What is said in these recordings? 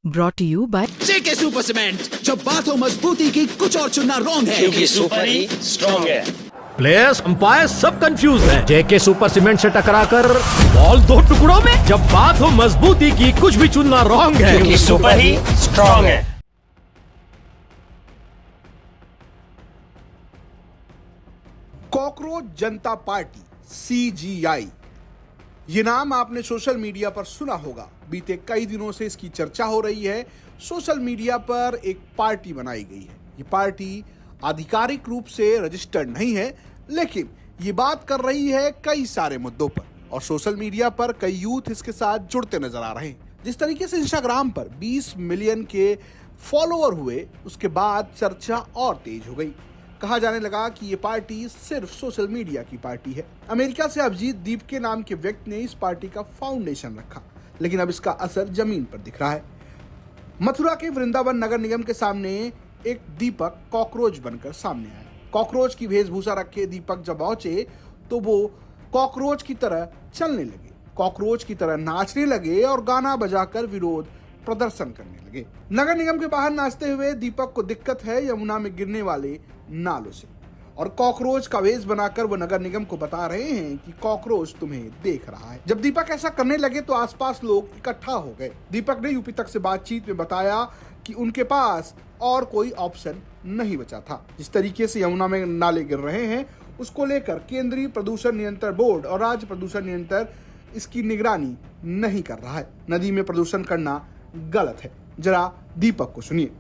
Brought to you by JK super cement. जब बात हो मजबूती की, कुछ और चुनना रॉन्ग है, क्योंकि सुपर ही स्ट्रॉन्ग है। प्लेयर्स अंपायर सब कंफ्यूज हैं। जेके सुपर सीमेंट से टकराकर बॉल दो टुकड़ों में। जब बात हो मजबूती की, कुछ भी चुनना रॉन्ग है, क्योंकि सुपर ही स्ट्रॉन्ग है। कॉकरोच जनता पार्टी CGI, ये नाम आपने सोशल मीडिया पर सुना होगा। बीते कई दिनों से इसकी चर्चा हो रही है। सोशल मीडिया पर एक पार्टी बनाई गई है। ये पार्टी आधिकारिक रूप से रजिस्टर्ड नहीं है, लेकिन ये बात कर रही है कई सारे मुद्दों पर, और सोशल मीडिया पर कई यूथ इसके साथ जुड़ते नजर आ रहे हैं। जिस तरीके से इंस्टाग्राम पर 20 मिलियन के फॉलोअर हुए, उसके बाद चर्चा और तेज हो गई। कहा जाने लगा कि ये पार्टी सिर्फ सोशल मीडिया की पार्टी है। अमेरिका से अभिजीत दीप के नाम के व्यक्ति ने इस पार्टी का फाउंडेशन रखा, लेकिन अब इसका असर जमीन पर दिख रहा है। मथुरा के वृंदावन नगर निगम के सामने एक दीपक कॉकरोच बनकर सामने आया। कॉकरोच की वेशभूषा रखे दीपक जब पहुंचे तो वो कॉकरोच की तरह चलने लगे, कॉकरोच की तरह नाचने लगे और गाना बजाकर विरोध प्रदर्शन करने लगे। नगर निगम के बाहर नाचते हुए दीपक को दिक्कत है यमुना में गिरने वाले नालों से, और कॉकरोच का वेश बनाकर वो नगर निगम को बता रहे हैं कि कॉकरोच तुम्हें देख रहा है। जब दीपक ऐसा करने लगे तो आसपास लोग इकट्ठा हो गए। दीपक ने यूपी तक से बातचीत में बताया कि उनके पास और कोई ऑप्शन नहीं बचा था। जिस तरीके से यमुना में नाले गिर रहे हैं, उसको लेकर केंद्रीय प्रदूषण नियंत्रण बोर्ड और राज्य प्रदूषण नियंत्रण इसकी निगरानी नहीं कर रहा है। नदी में प्रदूषण करना गलत है। जरा दीपक को सुनिए।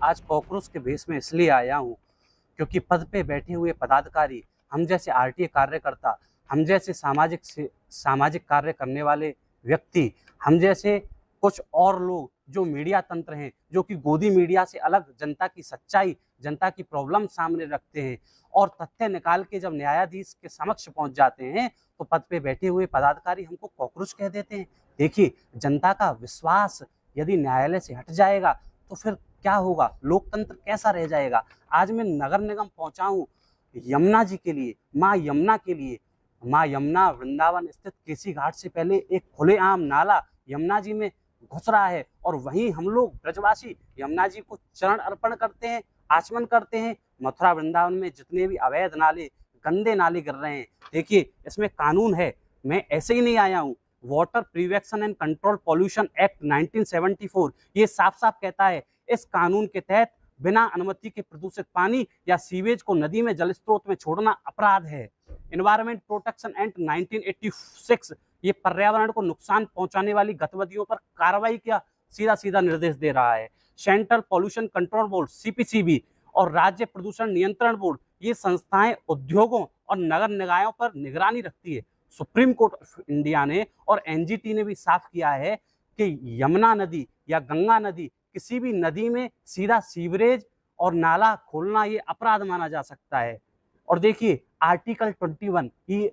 आज कॉकरोच के भेष में इसलिए आया हूँ क्योंकि पद पे बैठे हुए पदाधिकारी, हम जैसे RTA कार्यकर्ता, हम जैसे सामाजिक कार्य करने वाले व्यक्ति, हम जैसे कुछ और लोग जो मीडिया तंत्र हैं, जो कि गोदी मीडिया से अलग जनता की सच्चाई, जनता की प्रॉब्लम सामने रखते हैं और तथ्य निकाल के जब न्यायाधीश के समक्ष पहुंच जाते हैं तो पद पे बैठे हुए पदाधिकारी हमको कॉकरोच कह देते हैं। देखिए, जनता का विश्वास यदि न्यायालय से हट जाएगा तो फिर क्या होगा, लोकतंत्र कैसा रह जाएगा। आज मैं नगर निगम पहुंचा हूँ यमुना जी के लिए, माँ यमुना के लिए। माँ यमुना वृंदावन स्थित केसी घाट से पहले एक खुलेआम नाला यमुना जी में घुस रहा है, और वहीं हम लोग ब्रजवासी यमुना जी को चरण अर्पण करते हैं, आचमन करते हैं। मथुरा वृंदावन में जितने भी अवैध नाले, गंदे नाले गिर रहे हैं, देखिए इसमें कानून है। मैं ऐसे ही नहीं आया हूँ। Water prevention and control pollution act 1974 ये साफ साफ कहता है, इस कानून के तहत बिना अनुमति के प्रदूषित पानी या सीवेज को नदी में जल स्रोत में छोड़ना अपराध है। एनवायरमेंट प्रोटेक्शन एक्ट 1986 ये पर्यावरण को नुकसान पहुंचाने वाली गतिविधियों पर कार्रवाई का सीधा सीधा निर्देश दे रहा है। Central pollution control board CPCB और राज्य प्रदूषण नियंत्रण बोर्ड ये संस्थाएं उद्योगों और नगर निकायों पर निगरानी रखती है। सुप्रीम कोर्ट ऑफ इंडिया ने और NGT ने भी साफ किया है कि यमुना नदी या गंगा नदी, किसी भी नदी में सीधा सीवरेज और नाला खोलना ये अपराध माना जा सकता है। और देखिए, आर्टिकल 21 ये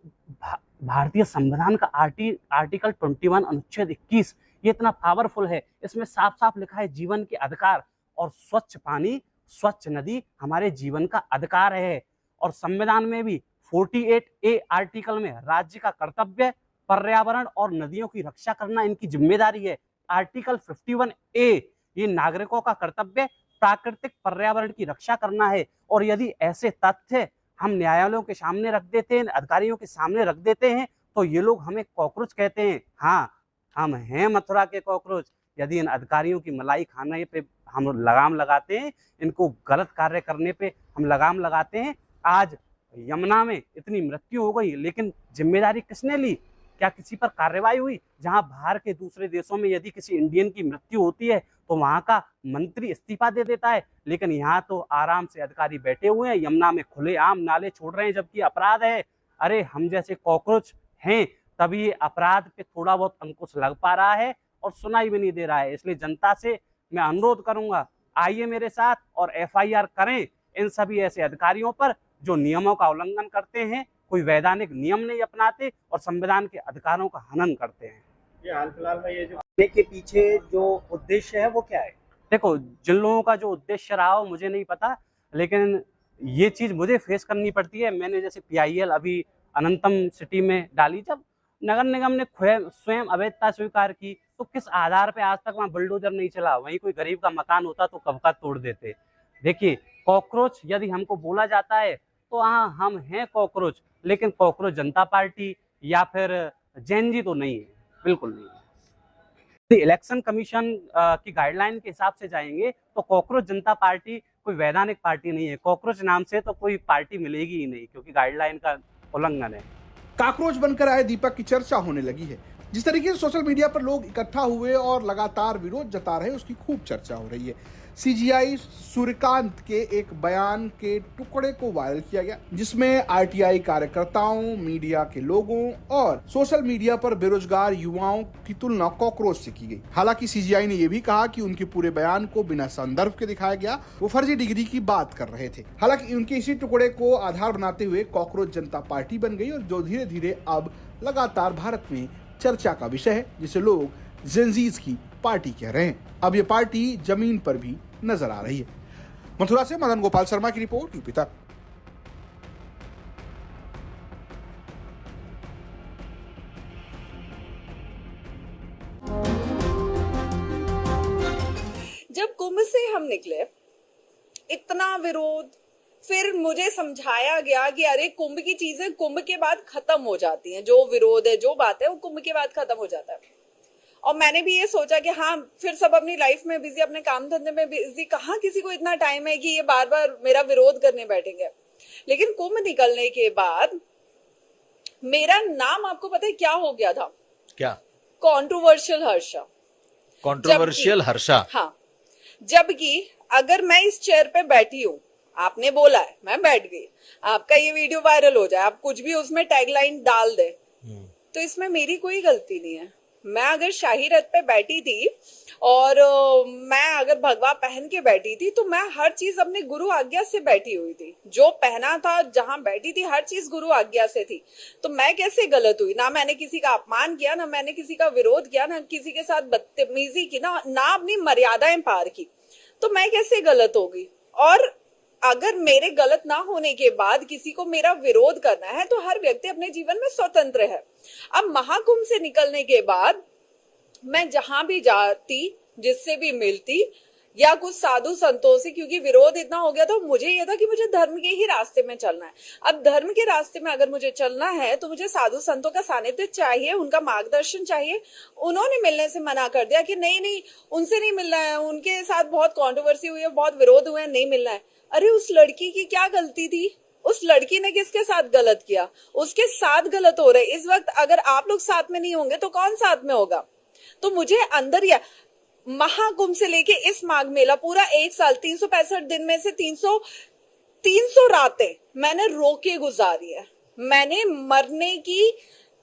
भारतीय संविधान का आर्टिकल 21 अनुच्छेद 21 ये इतना पावरफुल है। इसमें साफ साफ लिखा है जीवन के अधिकार, और स्वच्छ पानी, स्वच्छ नदी हमारे जीवन का अधिकार है। और संविधान में भी 48A आर्टिकल में राज्य का कर्तव्य पर्यावरण और नदियों की रक्षा करना इनकी जिम्मेदारी है। आर्टिकल 51A ये नागरिकों का कर्तव्य प्राकृतिक पर्यावरण की रक्षा करना है। और यदि ऐसे तथ्य हम न्यायालयों के सामने रख देते हैं, अधिकारियों के सामने रख देते हैं, तो ये लोग हमें कॉकरोच कहते हैं। हाँ, हम हैं मथुरा के कॉकरोच। यदि इन अधिकारियों की मलाई खाने पे हम लगाम लगाते हैं, इनको गलत कार्य करने पे हम लगाम लगाते हैं। आज यमुना में इतनी मृत्यु हो गई, लेकिन जिम्मेदारी किसने ली? क्या किसी पर कार्रवाई हुई? जहां बाहर के दूसरे देशों में यदि किसी इंडियन की मृत्यु होती है तो वहां का मंत्री इस्तीफा दे देता है, लेकिन यहाँ तो आराम से अधिकारी बैठे हुए हैं, यमुना में खुलेआम नाले छोड़ रहे हैं, जबकि अपराध है। अरे हम जैसे कॉकरोच हैं तभी ये अपराध पे थोड़ा बहुत अंकुश लग पा रहा है और सुनाई भी नहीं दे रहा है। इसलिए जनता से मैं अनुरोध करूंगा, आइए मेरे साथ और FIR करें इन सभी ऐसे अधिकारियों पर जो नियमों का उल्लंघन करते हैं, कोई वैधानिक नियम नहीं अपनाते और संविधान के अधिकारों का हनन करते हैं। ये हाल फिलहाल में ये जो के पीछे जो उद्देश्य है वो क्या है? देखो, जिन लोगों का जो उद्देश्य रहा हो मुझे नहीं पता, लेकिन ये चीज़ मुझे फेस करनी पड़ती है। मैंने जैसे PIL अभी अनंतम सिटी में डाली, जब नगर निगम ने स्वयं अवैधता स्वीकार की, तो किस आधार पे आज तक वहाँ बुलडोजर नहीं चला? वहीं कोई गरीब का मकान होता तो कब का तोड़ देते। देखिए, कॉकरोच यदि हमको बोला जाता है तो हाँ, हम हैं कॉकरोच, लेकिन कॉकरोच जनता पार्टी या फिर जेएनजी तो नहीं है, बिल्कुल नहीं है। इलेक्शन कमीशन की गाइडलाइन के हिसाब से जाएंगे तो कॉकरोच जनता पार्टी कोई वैधानिक पार्टी नहीं है। कॉकरोच नाम से तो कोई पार्टी मिलेगी ही नहीं, क्योंकि गाइडलाइन का उल्लंघन है। काकरोच बनकर आए दीपक की चर्चा होने लगी है। जिस तरीके से सोशल मीडिया पर लोग इकट्ठा हुए और लगातार विरोध जता रहे, उसकी खूब चर्चा हो रही है। सीजीआई सूर्यकांत के एक बयान के टुकड़े को वायरल किया गया, जिसमें आरटीआई कार्यकर्ताओं, मीडिया के लोगों और सोशल मीडिया पर बेरोजगार युवाओं की तुलना कॉकरोच से की गई। हालांकि सीजीआई ने यह भी कहा कि उनके पूरे बयान को बिना संदर्भ के दिखाया गया, वो फर्जी डिग्री की बात कर रहे थे। हालांकि उनके इसी टुकड़े को आधार बनाते हुए कॉकरोच जनता पार्टी बन गई और जो धीरे धीरे अब लगातार भारत में चर्चा का विषय है, जिसे लोग जेनजीज की पार्टी कह रहे हैं। अब ये पार्टी जमीन पर भी नजर आ रही है। मथुरा से मदन गोपाल शर्मा की रिपोर्ट, यूपी तक। जब कुंभ से हम निकले, इतना विरोध, फिर मुझे समझाया गया कि अरे कुंभ की चीजें कुंभ के बाद खत्म हो जाती हैं, जो विरोध है, जो बात है, वो कुंभ के बाद खत्म हो जाता है। और मैंने भी ये सोचा कि हाँ, फिर सब अपनी लाइफ में बिजी, अपने काम धंधे में बिजी, कहाँ किसी को इतना टाइम है कि ये बार बार मेरा विरोध करने बैठेंगे। लेकिन कुंभ निकलने के बाद मेरा नाम, आपको पता है क्या हो गया था? क्या? कंट्रोवर्शियल हर्षा। कंट्रोवर्शियल हर्षा? हाँ, जबकि अगर मैं इस चेयर पे बैठी हूँ, आपने बोला है, मैं बैठ गई, आपका ये वीडियो वायरल हो जाए, आप कुछ भी उसमें टैगलाइन डाल दे, तो इसमें मेरी कोई गलती नहीं है। मैं अगर शाही रथ पे बैठी थी और मैं अगर भगवा पहन के बैठी थी, तो मैं हर चीज अपने गुरु आज्ञा से बैठी हुई थी। जो पहना था, जहां बैठी थी, हर चीज गुरु आज्ञा से थी। तो मैं कैसे गलत हुई? ना मैंने किसी का अपमान किया, ना मैंने किसी का विरोध किया, ना किसी के साथ बदतमीजी की, ना अपनी मर्यादाएं पार की। तो मैं कैसे गलत होगी? और अगर मेरे गलत ना होने के बाद किसी को मेरा विरोध करना है, तो हर व्यक्ति अपने जीवन में स्वतंत्र है। अब महाकुंभ से निकलने के बाद मैं जहां भी जाती, जिससे भी मिलती, या कुछ साधु संतों से, क्योंकि विरोध इतना हो गया था, मुझे यह था कि मुझे धर्म के ही रास्ते में चलना है। अब धर्म के रास्ते में अगर मुझे चलना है, तो मुझे साधु संतों का सानिध्य चाहिए, उनका मार्गदर्शन चाहिए। उन्होंने मिलने से मना कर दिया कि नहीं, उनसे नहीं मिलना है, उनके साथ बहुत कंट्रोवर्सी हुई है, बहुत विरोध हुए हैं, नहीं मिलना है। अरे, उस लड़की की क्या गलती थी? उस लड़की ने किसके साथ गलत किया? उसके साथ गलत हो रहे। इस वक्त अगर आप लोग साथ में नहीं होंगे तो कौन साथ में होगा? तो मुझे अंदर या महाकुंभ से लेके इस माघ मेला, पूरा 1 साल, 365 दिन में से 300 रातें मैंने रो के गुजारी है। मैंने मरने की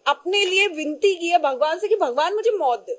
अपने लिए विनती की है भगवान से कि भगवान मुझे मौत दे।